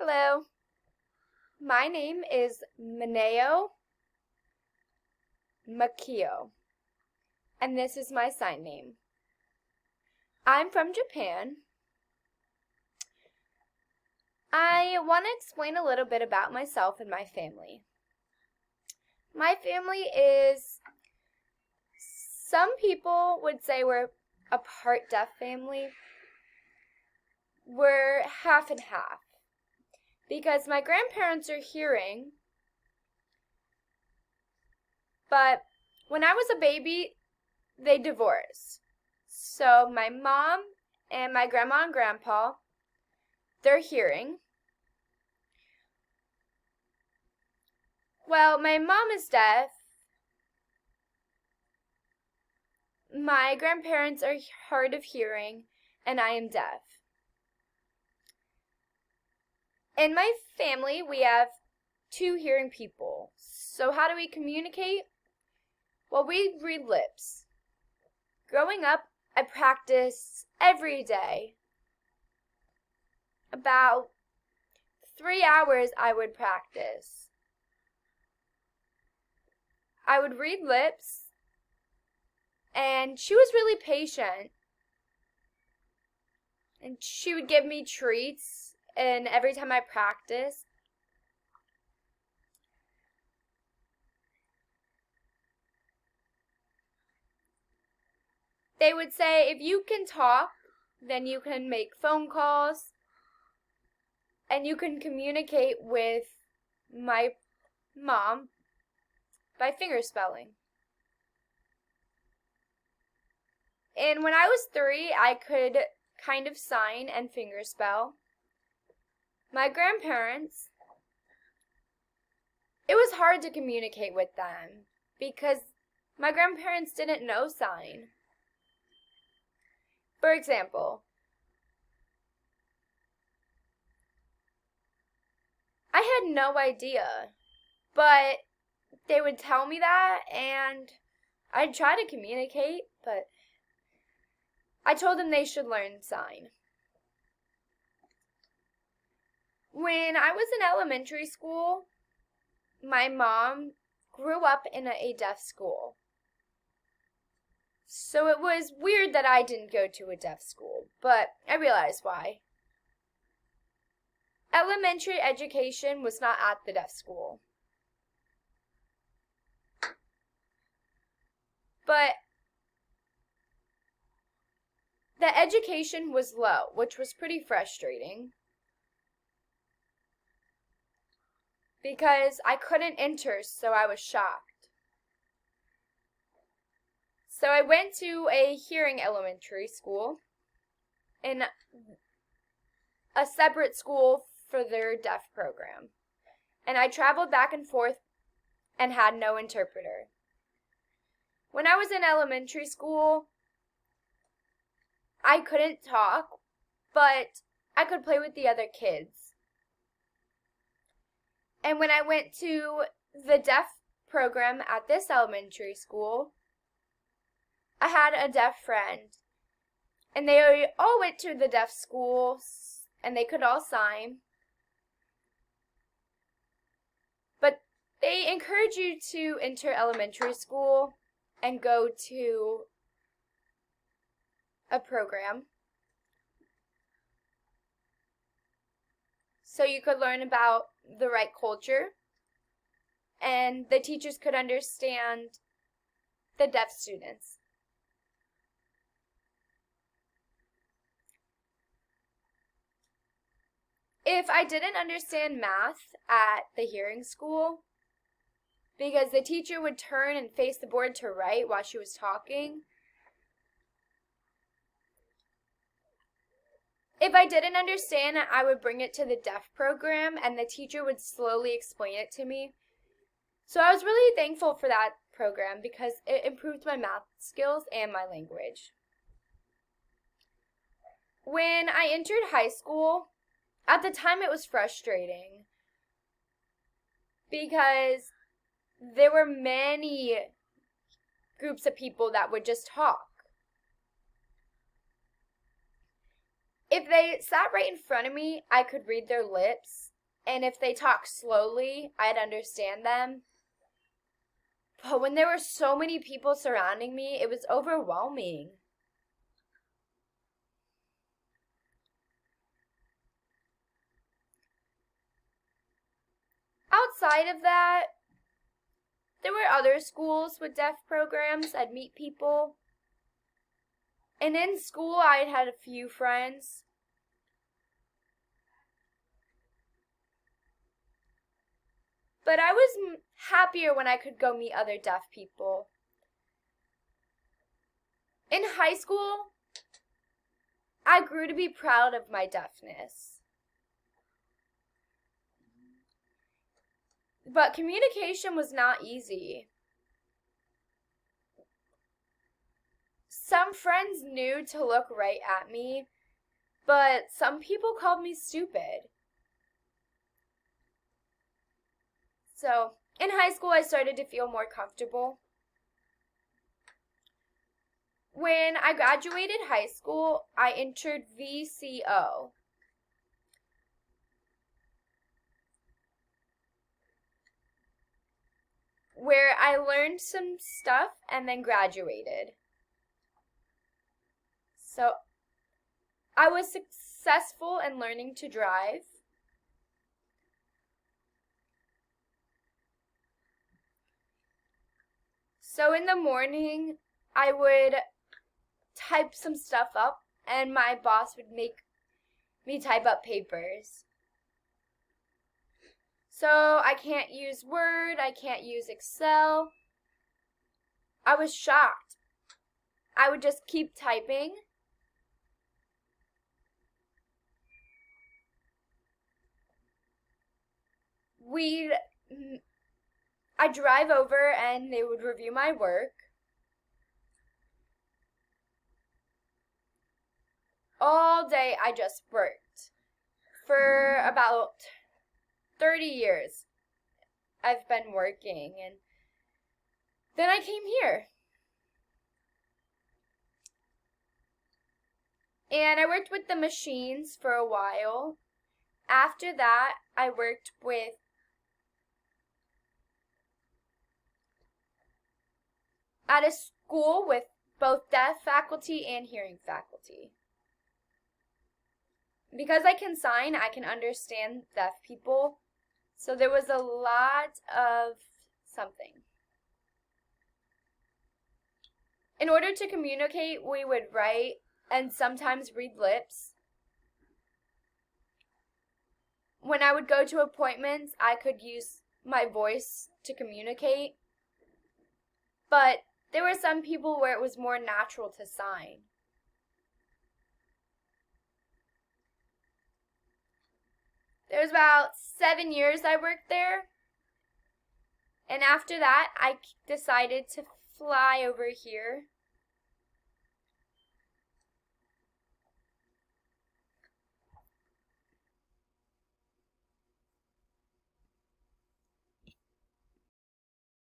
Hello, my name is Mineo Makio, and this is my sign name. I'm from Japan. I want to explain a little bit about myself and my family. My family is, some people would say we're a part deaf family. We're half and half because my grandparents are hearing, but when I was a baby, they divorced. So my mom and my grandma and grandpa, they're hearing. Well, my mom is deaf. My grandparents are hard of hearing, and I am deaf. In my family, we have two hearing people. So how do we communicate? Well, we read lips. Growing up, I practiced every day. About 3 hours I would practice. I would read lips, and she was really patient. And she would give me treats, and every time I practiced, they would say, if you can talk, then you can make phone calls, and you can communicate with my mom by fingerspelling. And when I was 3, I could kind of sign and fingerspell. My grandparents, it was hard to communicate with them because my grandparents didn't know sign. For example, I had no idea, but they would tell me that, and I'd try to communicate, but I told them they should learn sign. When I was in elementary school, my mom grew up in a deaf school. So it was weird that I didn't go to a deaf school, but I realized why. Elementary education was not at the deaf school. But the education was low, which was pretty frustrating because I couldn't enter, so I was shocked. So I went to a hearing elementary school in a separate school for their deaf program. And I traveled back and forth and had no interpreter. When I was in elementary school, I couldn't talk, but I could play with the other kids. And when I went to the deaf program at this elementary school, I had a deaf friend. And they all went to the deaf schools, and they could all sign. But they encourage you to enter elementary school and go to a program so you could learn about the right culture and the teachers could understand the deaf students. If I didn't understand math at the hearing school, because the teacher would turn and face the board to write while she was talking, if I didn't understand, I would bring it to the deaf program and the teacher would slowly explain it to me. So I was really thankful for that program because it improved my math skills and my language. When I entered high school, at the time it was frustrating because there were many groups of people that would just talk. if they sat right in front of me, I could read their lips. And if they talked slowly, I'd understand them. But when there were so many people surrounding me, it was overwhelming. Outside of that, there were other schools with deaf programs. I'd meet people. And in school, I had a few friends. But I was happier when I could go meet other deaf people. In high school, I grew to be proud of my deafness. But communication was not easy. Some friends knew to look right at me, but some people called me stupid. So, in high school, I started to feel more comfortable. When I graduated high school, I entered VCO. Where I learned some stuff and then graduated. So, I was successful in learning to drive. So in the morning, I would type some stuff up, and my boss would make me type up papers. So I can't use Word, I can't use Excel. I was shocked. I would just keep typing. I'd drive over and they would review my work. All day I just worked. For about 30 years I've been working, and then I came here. And I worked with the machines for a while. After that, I worked at a school with both deaf faculty and hearing faculty. Because I can sign, I can understand deaf people. So there was a lot of something. In order to communicate, we would write and sometimes read lips. When I would go to appointments, I could use my voice to communicate. But there were some people where it was more natural to sign. There was about 7 years I worked there. And after that, I decided to fly over here